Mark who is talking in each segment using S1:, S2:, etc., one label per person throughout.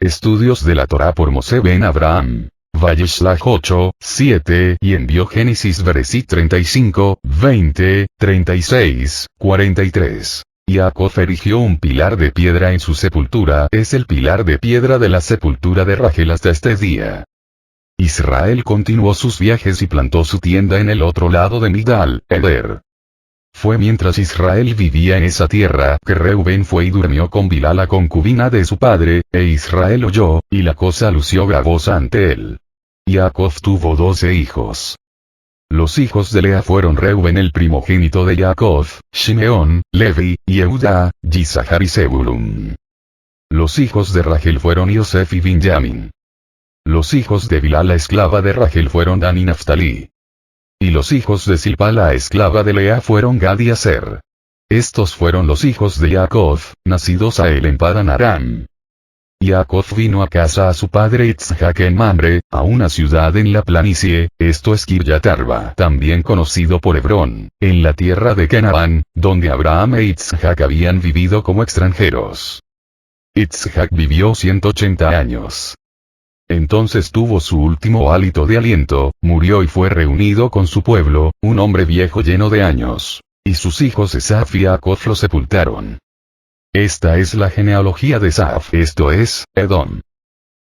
S1: Estudios de la Torá por Moshe ben Abraham. Vayeshlach 8, 7 y envió Génesis Bereshit 35, 20, 36, 43. Jacob erigió un pilar de piedra en su sepultura, es el pilar de piedra de la sepultura de Rachel hasta este día. Israel continuó sus viajes y plantó su tienda en el otro lado de Migdal Eder. Fue mientras Israel vivía en esa tierra que Reubén fue y durmió con Bilhá la concubina de su padre, e Israel oyó, y la cosa lució gravosa ante él. Jacob tuvo 12 hijos. Los hijos de Lea fueron Reubén el primogénito de Jacob, Shimeón, Levi, Yehudá, Yisachar y Zebulún. Los hijos de Rachel fueron Yosef y Binyamin. Los hijos de Bilhá la esclava de Rachel fueron Dan y Naftalí. Y los hijos de Silpa la esclava de Lea fueron Gad y Aser. Estos fueron los hijos de Jacob, nacidos a él en Padan Aram. Jacob vino a casa a su padre Itzhak en Mamre, a una ciudad en la planicie, esto es Kiryat Arba, también conocido por Hebrón, en la tierra de Canaán, donde Abraham e Itzhak habían vivido como extranjeros. Itzhak vivió 180 años. Entonces tuvo su último hálito de aliento, murió y fue reunido con su pueblo, un hombre viejo lleno de años. Y sus hijos Esaf y Jacob lo sepultaron. Esta es la genealogía de Esaf, esto es, Edom.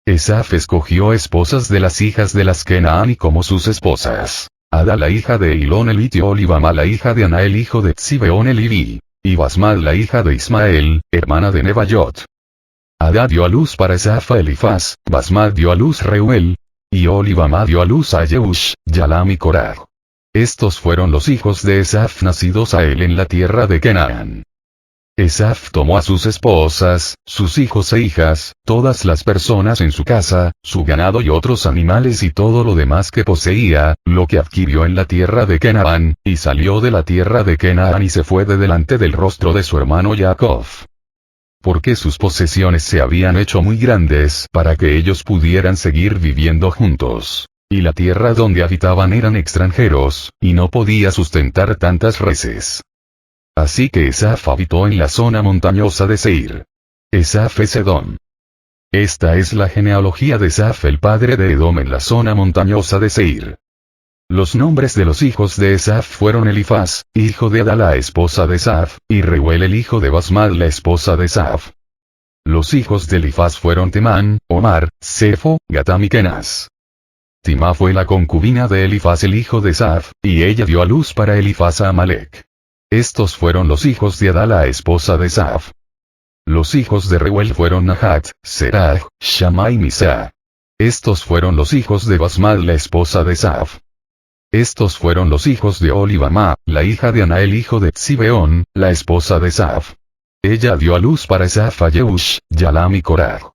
S1: Esaf escogió esposas de las hijas de las Kenaán como sus esposas. Ada la hija de Elón elitio, Olivama la hija de Ana el hijo de Tzibeón el Iví, y Basmad la hija de Ismael, hermana de Nebayot. Ada dio a luz para Esaf a Elifaz, Basmad dio a luz Reuel, y Olivama dio a luz a Yeush, Yalam y Corah. Estos fueron los hijos de Esaf nacidos a él en la tierra de Canaán. Esaf tomó a sus esposas, sus hijos e hijas, todas las personas en su casa, su ganado y otros animales y todo lo demás que poseía, lo que adquirió en la tierra de Canaán, y salió de la tierra de Canaán y se fue de delante del rostro de su hermano Jacob. Porque sus posesiones se habían hecho muy grandes para que ellos pudieran seguir viviendo juntos. Y la tierra donde habitaban eran extranjeros, y no podía sustentar tantas reses. Así que Esaf habitó en la zona montañosa de Seir. Esaf es Edom. Esta es la genealogía de Esaf el padre de Edom en la zona montañosa de Seir. Los nombres de los hijos de Esaf fueron Elifaz, hijo de Ada la esposa de Esaf, y Reuel el hijo de Basmad la esposa de Esaf. Los hijos de Elifaz fueron Temán, Omar, Sefo, Gatam y Kenaz. Timá fue la concubina de Elifaz el hijo de Esaf, y ella dio a luz para Elifaz a Amalek. Estos fueron los hijos de Ada la esposa de Esaf. Los hijos de Reuel fueron Nahat, Serach, Shammá y Misa. Estos fueron los hijos de Basmad la esposa de Esaf. Estos fueron los hijos de Olivama, la hija de Ana el hijo de Tzibeón, la esposa de Esaf. Ella dio a luz para Esaf a Yeush, Yalam y Corah.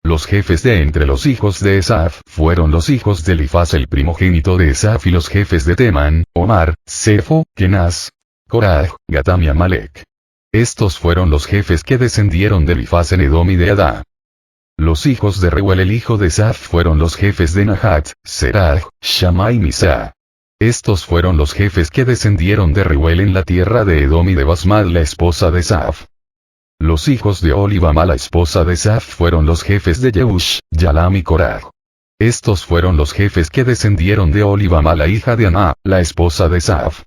S1: Los jefes de entre los hijos de Esaf fueron los hijos de Elifaz el primogénito de Esaf y los jefes de Temán, Omar, Sefo, Kenaz, Corah, Gatam y Amalek. Estos fueron los jefes que descendieron de Elifaz en Edom y de Adá. Los hijos de Reuel el hijo de Esaf fueron los jefes de Nahat, Serach, Shammá y Misa. Estos fueron los jefes que descendieron de Reuel en la tierra de Edom y de Basmad la esposa de Esaf. Los hijos de Olivama la esposa de Esaf fueron los jefes de Yeush, Yalam y Corah. Estos fueron los jefes que descendieron de Olivama la hija de Aná, la esposa de Esaf.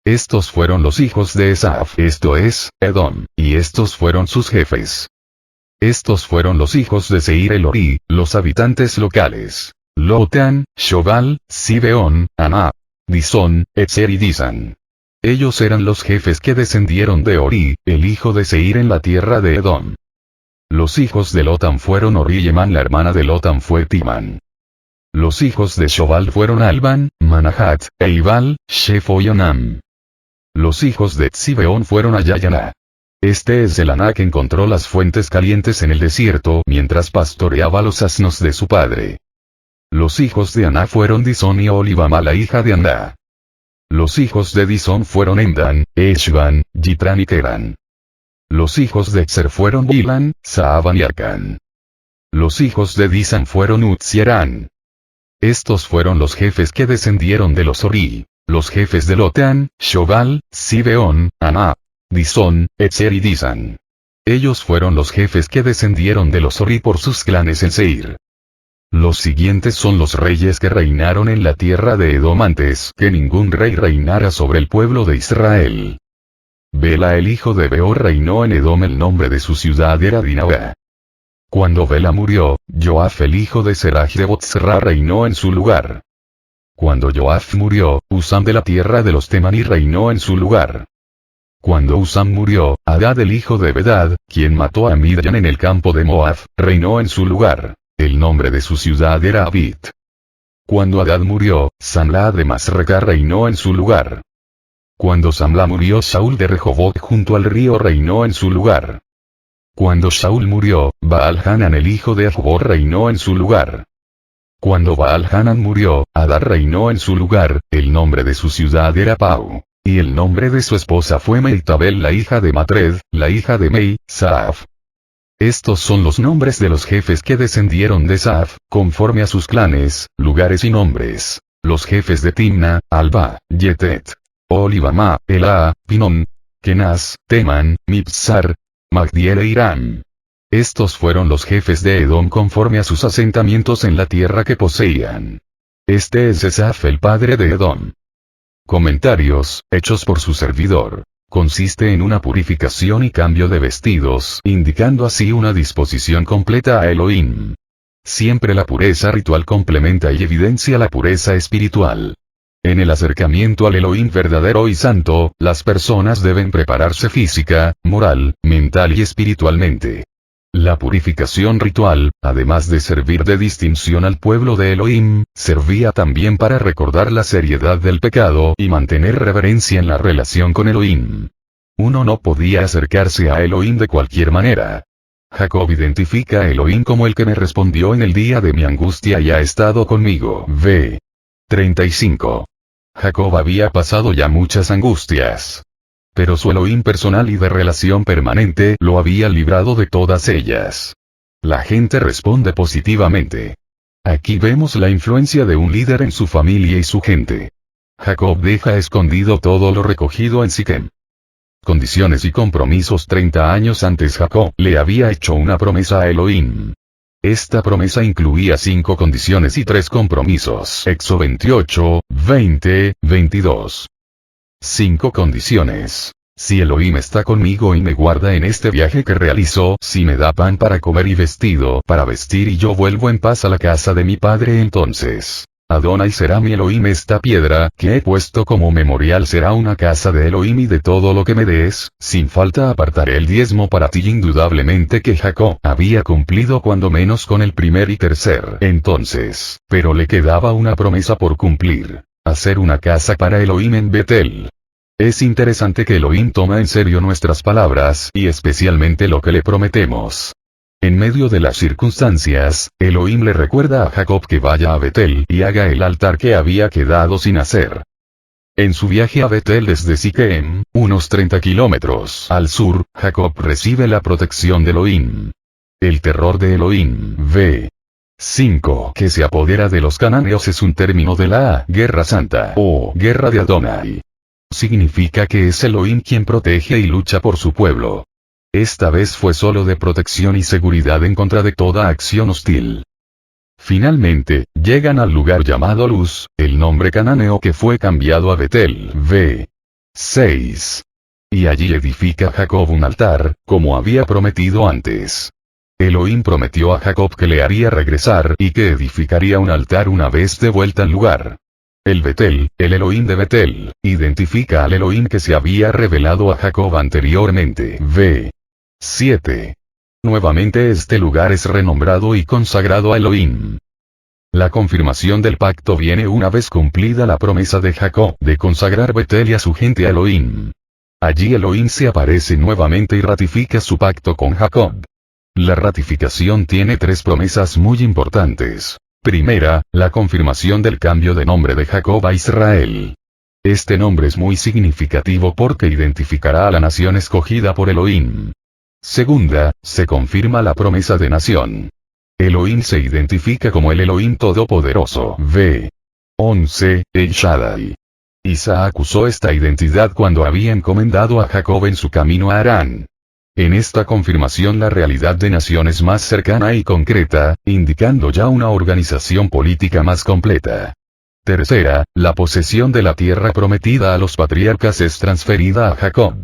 S1: Estos fueron los hijos de Esaf, esto es, Edom, y estos fueron sus jefes. Estos fueron los hijos de Seir el Orí, los habitantes locales. Lotan, Shobal, Sibeón, Aná, Disón, Etzer y Disan. Ellos eran los jefes que descendieron de Orí, el hijo de Seir en la tierra de Edom. Los hijos de Lotan fueron Orí y Emán, la hermana de Lotan fue Timán. Los hijos de Shobal fueron Alban, Manahat, Eibal, Shefo y Onam. Los hijos de Tzibeón fueron Ayá y Aná. Este es el Aná que encontró las fuentes calientes en el desierto mientras pastoreaba los asnos de su padre. Los hijos de Aná fueron Disón y Olivama la hija de Aná. Los hijos de Disón fueron Endan, Eshban, Yitran y Keran. Los hijos de Etzer fueron Bilan, Saaban y Arcan. Los hijos de Disan fueron Uz y Arán. Estos fueron los jefes que descendieron de los Orí, los jefes de Lotan, Shobal, Sibeón, Aná, Disón, Etzer y Disan. Ellos fueron los jefes que descendieron de los Ori por sus clanes en Seir. Los siguientes son los reyes que reinaron en la tierra de Edom antes que ningún rey reinara sobre el pueblo de Israel. Bela el hijo de Beor reinó en Edom, el nombre de su ciudad era Dinaba. Cuando Bela murió, Joaf el hijo de Serach de Botzra reinó en su lugar. Cuando Joaf murió, Usam de la tierra de los Temani reinó en su lugar. Cuando Usam murió, Hadad el hijo de Bedad, quien mató a Midian en el campo de Moab, reinó en su lugar. El nombre de su ciudad era Abit. Cuando Hadad murió, Samla de Masreca reinó en su lugar. Cuando Samla murió, Saúl de Rehobot junto al río reinó en su lugar. Cuando Saúl murió, Baal-Hanan el hijo de Achbor reinó en su lugar. Cuando Baal-Hanan murió, Hadad reinó en su lugar, el nombre de su ciudad era Pau, y el nombre de su esposa fue Meitabel la hija de Matred, la hija de Mei, Saaf. Estos son los nombres de los jefes que descendieron de Saaf, conforme a sus clanes, lugares y nombres. Los jefes de Timna, Alba, Yetet, Olibamá, Elá, Pinón, Kenaz, Teman, Mipsar, Magdiel e Irán. Estos fueron los jefes de Edom conforme a sus asentamientos en la tierra que poseían. Este es Esaf el padre de Edom. Comentarios, hechos por su servidor. Consiste en una purificación y cambio de vestidos, indicando así una disposición completa a Elohim. Siempre la pureza ritual complementa y evidencia la pureza espiritual. En el acercamiento al Elohim verdadero y santo, las personas deben prepararse física, moral, mental y espiritualmente. La purificación ritual, además de servir de distinción al pueblo de Elohim, servía también para recordar la seriedad del pecado y mantener reverencia en la relación con Elohim. Uno no podía acercarse a Elohim de cualquier manera. Jacob identifica a Elohim como el que me respondió en el día de mi angustia y ha estado conmigo. V. 35. Jacob había pasado ya muchas angustias. Pero su Elohim personal y de relación permanente lo había librado de todas ellas. La gente responde positivamente. Aquí vemos la influencia de un líder en su familia y su gente. Jacob deja escondido todo lo recogido en Siquem. Condiciones y compromisos. 30 años antes Jacob le había hecho una promesa a Elohim. Esta promesa incluía 5 condiciones y 3 compromisos. Éxodo 28, 20, 22. 5 condiciones. Si Elohim está conmigo y me guarda en este viaje que realizo, si me da pan para comer y vestido para vestir y yo vuelvo en paz a la casa de mi padre, entonces Adonai será mi Elohim. Esta piedra que he puesto como memorial será una casa de Elohim, y de todo lo que me des, sin falta apartaré el diezmo para ti. Indudablemente que Jacob había cumplido cuando menos con el primer y tercer entonces, pero le quedaba una promesa por cumplir. Hacer una casa para Elohim en Betel. Es interesante que Elohim toma en serio nuestras palabras y especialmente lo que le prometemos. En medio de las circunstancias, Elohim le recuerda a Jacob que vaya a Betel y haga el altar que había quedado sin hacer. En su viaje a Betel desde Siquem, unos 30 kilómetros al sur, Jacob recibe la protección de Elohim. El terror de Elohim. V. 5. Que se apodera de los cananeos es un término de la Guerra Santa o Guerra de Adonai. Significa que es Elohim quien protege y lucha por su pueblo. Esta vez fue solo de protección y seguridad en contra de toda acción hostil. Finalmente, llegan al lugar llamado Luz, el nombre cananeo que fue cambiado a Betel. V. 6. Y allí edifica Jacob un altar, como había prometido antes. Elohim prometió a Jacob que le haría regresar y que edificaría un altar una vez de vuelta al lugar. El Betel, el Elohim de Betel, identifica al Elohim que se había revelado a Jacob anteriormente. V. 7. Nuevamente este lugar es renombrado y consagrado a Elohim. La confirmación del pacto viene una vez cumplida la promesa de Jacob de consagrar Betel y a su gente a Elohim. Allí Elohim se aparece nuevamente y ratifica su pacto con Jacob. La ratificación tiene 3 promesas muy importantes. Primera, la confirmación del cambio de nombre de Jacob a Israel. Este nombre es muy significativo porque identificará a la nación escogida por Elohim. Segunda, se confirma la promesa de nación. Elohim se identifica como el Elohim Todopoderoso. V. 11. El Shaddai. Isaac usó esta identidad cuando había encomendado a Jacob en su camino a Harán. En esta confirmación la realidad de nación es más cercana y concreta, indicando ya una organización política más completa. Tercera, la posesión de la tierra prometida a los patriarcas es transferida a Jacob.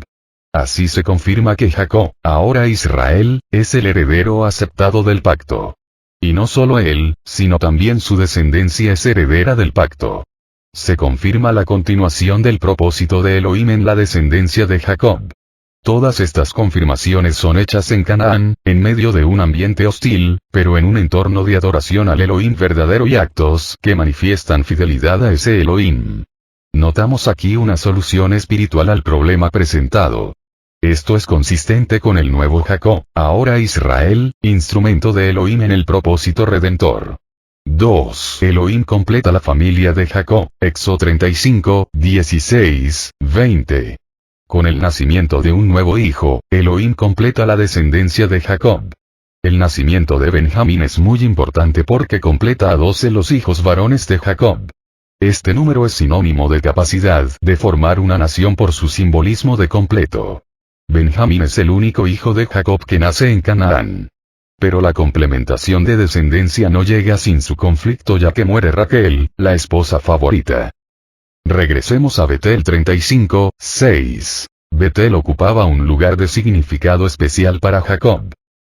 S1: Así se confirma que Jacob, ahora Israel, es el heredero aceptado del pacto. Y no solo él, sino también su descendencia es heredera del pacto. Se confirma la continuación del propósito de Elohim en la descendencia de Jacob. Todas estas confirmaciones son hechas en Canaán, en medio de un ambiente hostil, pero en un entorno de adoración al Elohim verdadero y actos que manifiestan fidelidad a ese Elohim. Notamos aquí una solución espiritual al problema presentado. Esto es consistente con el nuevo Jacob, ahora Israel, instrumento de Elohim en el propósito redentor. 2. Elohim completa la familia de Jacob, Éxodo 35, 16, 20. Con el nacimiento de un nuevo hijo, Elohim completa la descendencia de Jacob. El nacimiento de Benjamín es muy importante porque completa a 12 los hijos varones de Jacob. Este número es sinónimo de capacidad de formar una nación por su simbolismo de completo. Benjamín es el único hijo de Jacob que nace en Canaán. Pero la complementación de descendencia no llega sin su conflicto ya que muere Raquel, la esposa favorita. Regresemos a Betel 35, 6. Betel ocupaba un lugar de significado especial para Jacob.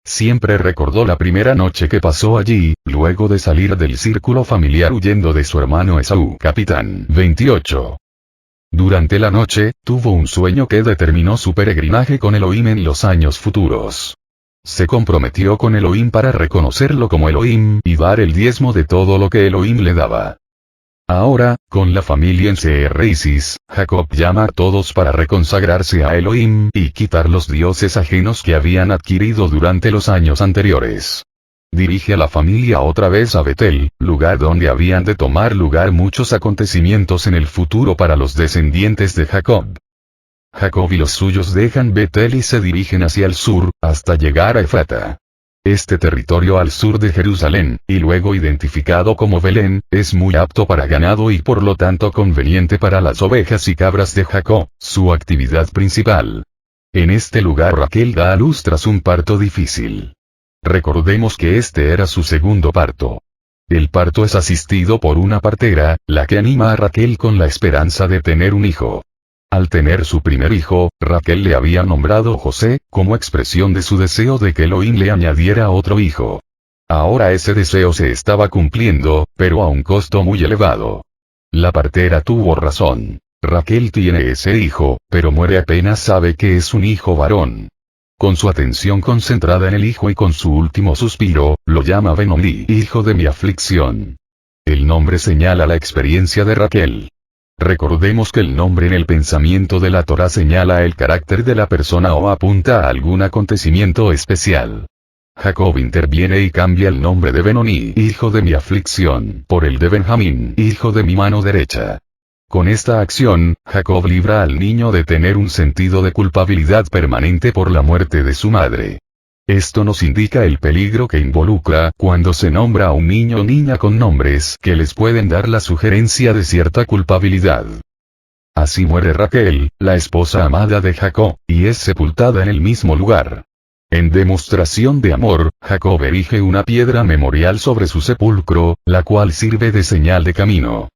S1: Siempre recordó la primera noche que pasó allí, luego de salir del círculo familiar huyendo de su hermano Esaú. Capitán 28. Durante la noche, tuvo un sueño que determinó su peregrinaje con Elohim en los años futuros. Se comprometió con Elohim para reconocerlo como Elohim y dar el diezmo de todo lo que Elohim le daba. Ahora, con la familia en Seir Isis, Jacob llama a todos para reconsagrarse a Elohim y quitar los dioses ajenos que habían adquirido durante los años anteriores. Dirige a la familia otra vez a Betel, lugar donde habían de tomar lugar muchos acontecimientos en el futuro para los descendientes de Jacob. Jacob y los suyos dejan Betel y se dirigen hacia el sur, hasta llegar a Efrata. Este territorio al sur de Jerusalén, y luego identificado como Belén, es muy apto para ganado y por lo tanto conveniente para las ovejas y cabras de Jacob, su actividad principal. En este lugar Raquel da a luz tras un parto difícil. Recordemos que este era su segundo parto. El parto es asistido por una partera, la que anima a Raquel con la esperanza de tener un hijo. Al tener su primer hijo, Raquel le había nombrado José, como expresión de su deseo de que Elohim le añadiera otro hijo. Ahora ese deseo se estaba cumpliendo, pero a un costo muy elevado. La partera tuvo razón. Raquel tiene ese hijo, pero muere apenas sabe que es un hijo varón. Con su atención concentrada en el hijo y con su último suspiro, lo llama Benoni, hijo de mi aflicción. El nombre señala la experiencia de Raquel. Recordemos que el nombre en el pensamiento de la Torá señala el carácter de la persona o apunta a algún acontecimiento especial. Jacob interviene y cambia el nombre de Benoni, hijo de mi aflicción, por el de Benjamín, hijo de mi mano derecha. Con esta acción, Jacob libra al niño de tener un sentido de culpabilidad permanente por la muerte de su madre. Esto nos indica el peligro que involucra cuando se nombra a un niño o niña con nombres que les pueden dar la sugerencia de cierta culpabilidad. Así muere Raquel, la esposa amada de Jacob, y es sepultada en el mismo lugar. En demostración de amor, Jacob erige una piedra memorial sobre su sepulcro, la cual sirve de señal de camino.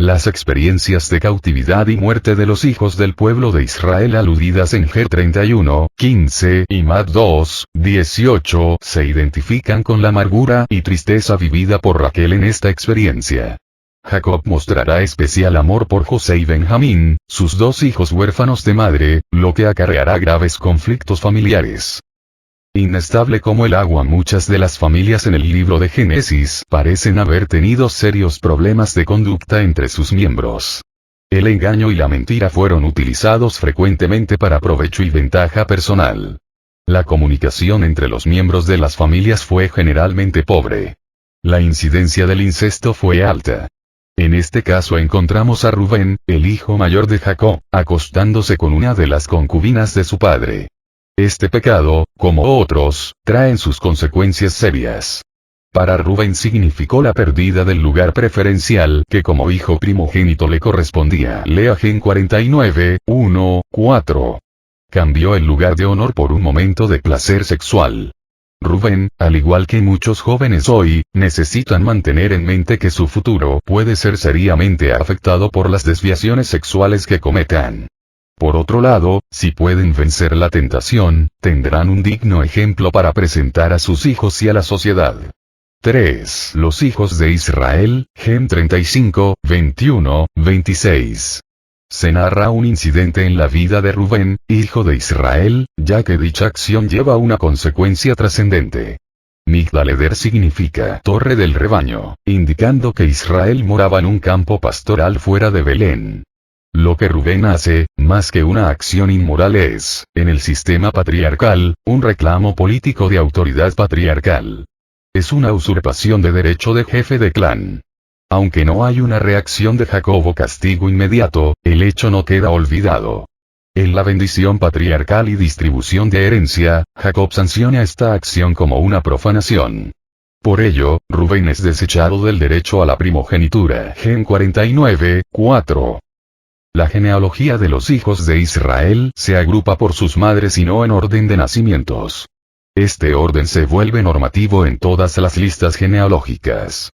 S1: Las experiencias de cautividad y muerte de los hijos del pueblo de Israel aludidas en G 31, 15 y Mat 2, 18 se identifican con la amargura y tristeza vivida por Raquel en esta experiencia. Jacob mostrará especial amor por José y Benjamín, sus dos hijos huérfanos de madre, lo que acarreará graves conflictos familiares. Inestable como el agua, muchas de las familias en el libro de Génesis parecen haber tenido serios problemas de conducta entre sus miembros. El engaño y la mentira fueron utilizados frecuentemente para provecho y ventaja personal. La comunicación entre los miembros de las familias fue generalmente pobre. La incidencia del incesto fue alta. En este caso encontramos a Rubén, el hijo mayor de Jacob, acostándose con una de las concubinas de su padre. Este pecado, como otros, traen sus consecuencias serias. Para Rubén significó la pérdida del lugar preferencial que como hijo primogénito le correspondía. Lea Gen 49, 1, 4. Cambió el lugar de honor por un momento de placer sexual. Rubén, al igual que muchos jóvenes hoy, necesitan mantener en mente que su futuro puede ser seriamente afectado por las desviaciones sexuales que cometan. Por otro lado, si pueden vencer la tentación, tendrán un digno ejemplo para presentar a sus hijos y a la sociedad. 3. Los hijos de Israel, Gen 35, 21, 26. Se narra un incidente en la vida de Rubén, hijo de Israel, ya que dicha acción lleva una consecuencia trascendente. Migdaleder significa torre del rebaño, indicando que Israel moraba en un campo pastoral fuera de Belén. Lo que Rubén hace, más que una acción inmoral es, en el sistema patriarcal, un reclamo político de autoridad patriarcal. Es una usurpación de derecho de jefe de clan. Aunque no hay una reacción de Jacob o castigo inmediato, el hecho no queda olvidado. En la bendición patriarcal y distribución de herencia, Jacob sanciona esta acción como una profanación. Por ello, Rubén es desechado del derecho a la primogenitura. Gen 49, 4. La genealogía de los hijos de Israel se agrupa por sus madres y no en orden de nacimientos. Este orden se vuelve normativo en todas las listas genealógicas.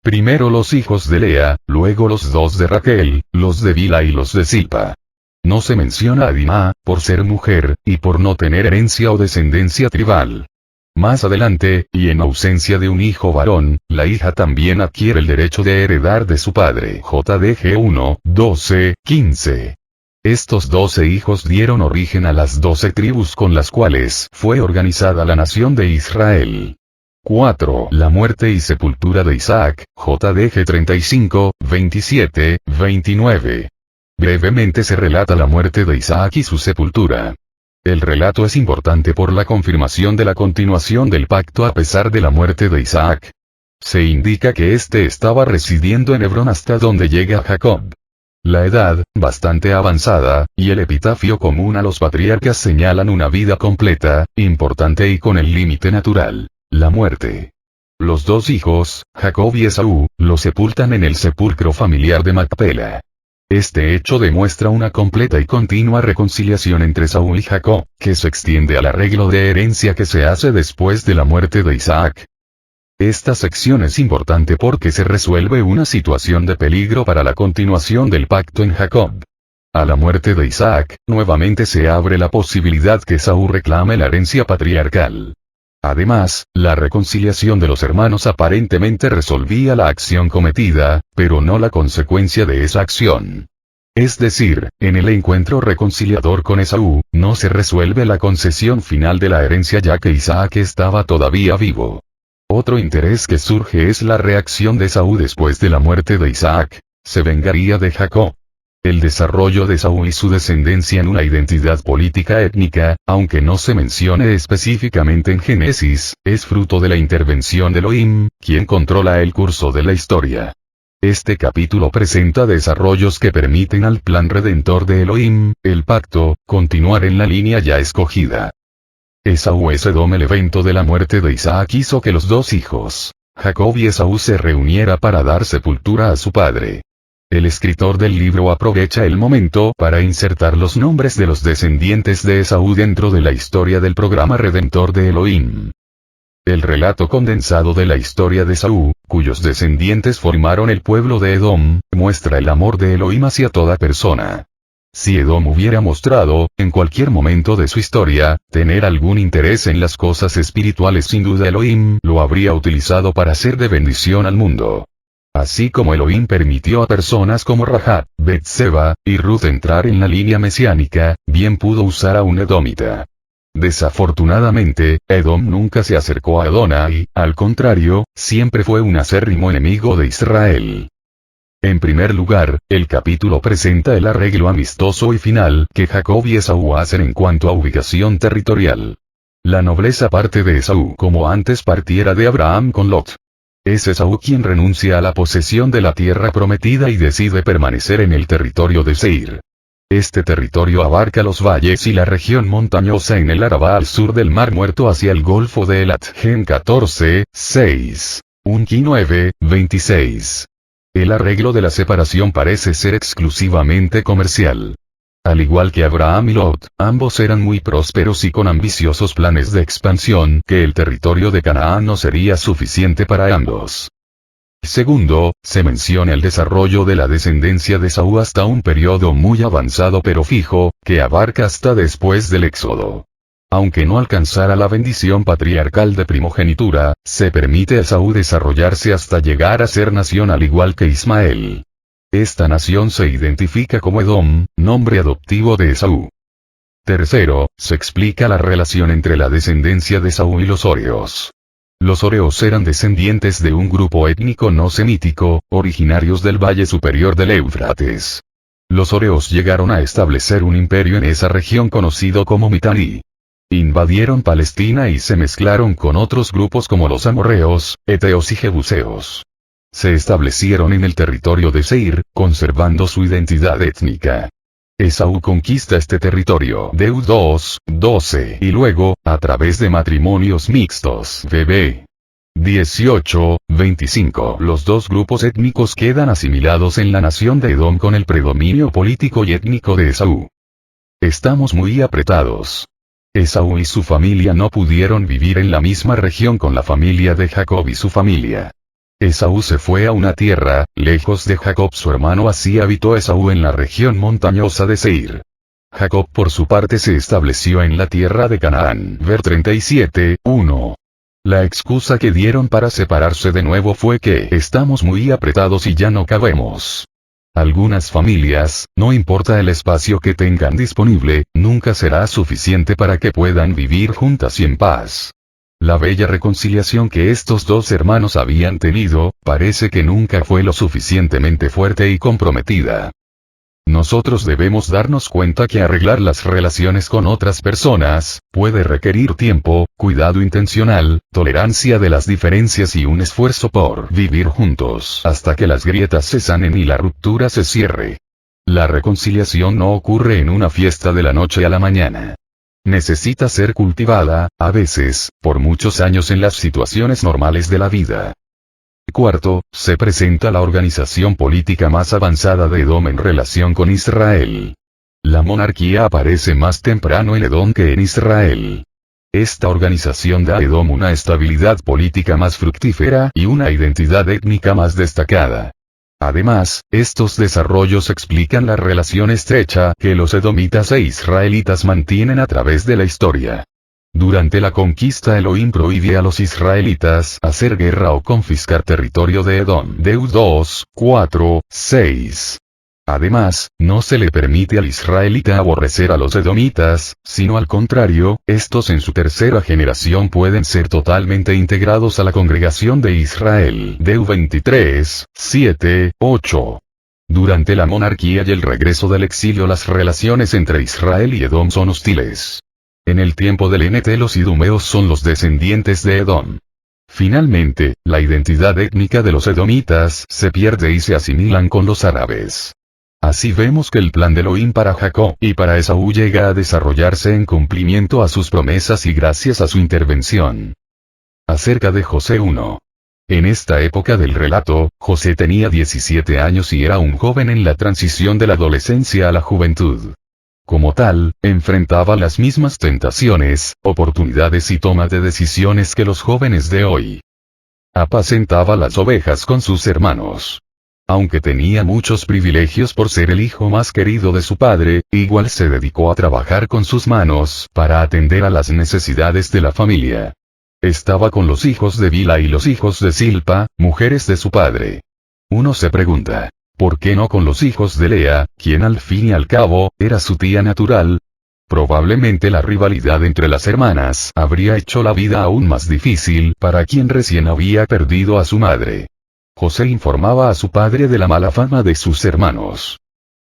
S1: Primero los hijos de Lea, luego los dos de Raquel, los de Bilha y los de Zilpa. No se menciona a Dinah, por ser mujer, y por no tener herencia o descendencia tribal. Más adelante, y en ausencia de un hijo varón, la hija también adquiere el derecho de heredar de su padre. JDG 1, 12, 15. Estos 12 hijos dieron origen a las 12 tribus con las cuales fue organizada la nación de Israel. 4. La muerte y sepultura de Isaac, JDG 35, 27, 29. Brevemente se relata la muerte de Isaac y su sepultura. El relato es importante por la confirmación de la continuación del pacto a pesar de la muerte de Isaac. Se indica que éste estaba residiendo en Hebrón hasta donde llega Jacob. La edad, bastante avanzada, y el epitafio común a los patriarcas señalan una vida completa, importante y con el límite natural. La muerte. Los dos hijos, Jacob y Esaú, lo sepultan en el sepulcro familiar de Macpela. Este hecho demuestra una completa y continua reconciliación entre Esaú y Jacob, que se extiende al arreglo de herencia que se hace después de la muerte de Isaac. Esta sección es importante porque se resuelve una situación de peligro para la continuación del pacto en Jacob. A la muerte de Isaac, nuevamente se abre la posibilidad que Esaú reclame la herencia patriarcal. Además, la reconciliación de los hermanos aparentemente resolvía la acción cometida, pero no la consecuencia de esa acción. Es decir, en el encuentro reconciliador con Esaú, no se resuelve la concesión final de la herencia ya que Isaac estaba todavía vivo. Otro interés que surge es la reacción de Esaú después de la muerte de Isaac. Se vengaría de Jacob. El desarrollo de Esaú y su descendencia en una identidad política étnica, aunque no se mencione específicamente en Génesis, es fruto de la intervención de Elohim, quien controla el curso de la historia. Este capítulo presenta desarrollos que permiten al plan redentor de Elohim, el pacto, continuar en la línea ya escogida. Esaú es Edom. El evento de la muerte de Isaac hizo que los dos hijos, Jacob y Esaú, se reuniera para dar sepultura a su padre. El escritor del libro aprovecha el momento para insertar los nombres de los descendientes de Esaú dentro de la historia del programa redentor de Elohim. El relato condensado de la historia de Esaú, cuyos descendientes formaron el pueblo de Edom, muestra el amor de Elohim hacia toda persona. Si Edom hubiera mostrado, en cualquier momento de su historia, tener algún interés en las cosas espirituales, sin duda Elohim lo habría utilizado para ser de bendición al mundo. Así como Elohim permitió a personas como Rahab, Betseba, y Ruth entrar en la línea mesiánica, bien pudo usar a un edomita. Desafortunadamente, Edom nunca se acercó a Adonai, al contrario, siempre fue un acérrimo enemigo de Israel. En primer lugar, el capítulo presenta el arreglo amistoso y final que Jacob y Esaú hacen en cuanto a ubicación territorial. La nobleza parte de Esaú como antes partiera de Abraham con Lot. Es Esaú quien renuncia a la posesión de la tierra prometida y decide permanecer en el territorio de Seir. Este territorio abarca los valles y la región montañosa en el Arabá al sur del Mar Muerto hacia el Golfo de Elat. Gen 14, 6. Unki 9, 26. El arreglo de la separación parece ser exclusivamente comercial. Al igual que Abraham y Lot, ambos eran muy prósperos y con ambiciosos planes de expansión, que el territorio de Canaán no sería suficiente para ambos. Segundo, se menciona el desarrollo de la descendencia de Esaú hasta un periodo muy avanzado pero fijo, que abarca hasta después del Éxodo. Aunque no alcanzara la bendición patriarcal de primogenitura, se permite a Esaú desarrollarse hasta llegar a ser nación al igual que Ismael. Esta nación se identifica como Edom, nombre adoptivo de Esaú. Tercero, se explica la relación entre la descendencia de Esaú y los horeos. Los horeos eran descendientes de un grupo étnico no semítico, originarios del valle superior del Éufrates. Los horeos llegaron a establecer un imperio en esa región conocido como Mitanni. Invadieron Palestina y se mezclaron con otros grupos como los amorreos, eteos y jebuseos. Se establecieron en el territorio de Seir, conservando su identidad étnica. Esaú conquista este territorio Deut 2:12 y luego, a través de matrimonios mixtos VB 18:25, los dos grupos étnicos quedan asimilados en la nación de Edom con el predominio político y étnico de Esaú. Estamos muy apretados. Esaú y su familia no pudieron vivir en la misma región con la familia de Jacob y su familia. Esaú se fue a una tierra, lejos de Jacob su hermano, así habitó Esaú en la región montañosa de Seir. Jacob por su parte se estableció en la tierra de Canaán. Ver 37:1. La excusa que dieron para separarse de nuevo fue que estamos muy apretados y ya no cabemos. Algunas familias, no importa el espacio que tengan disponible, nunca será suficiente para que puedan vivir juntas y en paz. La bella reconciliación que estos dos hermanos habían tenido, parece que nunca fue lo suficientemente fuerte y comprometida. Nosotros debemos darnos cuenta que arreglar las relaciones con otras personas, puede requerir tiempo, cuidado intencional, tolerancia de las diferencias y un esfuerzo por vivir juntos hasta que las grietas se sanen y la ruptura se cierre. La reconciliación no ocurre en una fiesta de la noche a la mañana. Necesita ser cultivada, a veces, por muchos años en las situaciones normales de la vida. Cuarto, se presenta la organización política más avanzada de Edom en relación con Israel. La monarquía aparece más temprano en Edom que en Israel. Esta organización da a Edom una estabilidad política más fructífera y una identidad étnica más destacada. Además, estos desarrollos explican la relación estrecha que los edomitas e israelitas mantienen a través de la historia. Durante la conquista Elohim prohíbe a los israelitas hacer guerra o confiscar territorio de Edom. Deut 2:4-6. Además, no se le permite al israelita aborrecer a los edomitas, sino al contrario, estos en su tercera generación pueden ser totalmente integrados a la congregación de Israel. Deut 23:7-8. Durante la monarquía y el regreso del exilio las relaciones entre Israel y Edom son hostiles. En el tiempo del NT los idumeos son los descendientes de Edom. Finalmente, la identidad étnica de los edomitas se pierde y se asimilan con los árabes. Así vemos que el plan de Elohim para Jacob y para Esaú llega a desarrollarse en cumplimiento a sus promesas y gracias a su intervención. Acerca de José 1. En esta época del relato, José tenía 17 años y era un joven en la transición de la adolescencia a la juventud. Como tal, enfrentaba las mismas tentaciones, oportunidades y toma de decisiones que los jóvenes de hoy. Apacentaba las ovejas con sus hermanos. Aunque tenía muchos privilegios por ser el hijo más querido de su padre, igual se dedicó a trabajar con sus manos para atender a las necesidades de la familia. Estaba con los hijos de Bila y los hijos de Silpa, mujeres de su padre. Uno se pregunta, ¿por qué no con los hijos de Lea, quien al fin y al cabo, era su tía natural? Probablemente la rivalidad entre las hermanas habría hecho la vida aún más difícil para quien recién había perdido a su madre. José informaba a su padre de la mala fama de sus hermanos.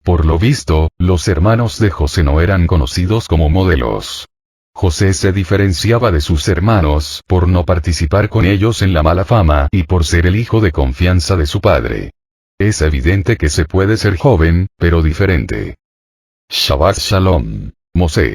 S1: Por lo visto, los hermanos de José no eran conocidos como modelos. José se diferenciaba de sus hermanos por no participar con ellos en la mala fama y por ser el hijo de confianza de su padre. Es evidente que se puede ser joven, pero diferente. Shabbat Shalom, Mosé.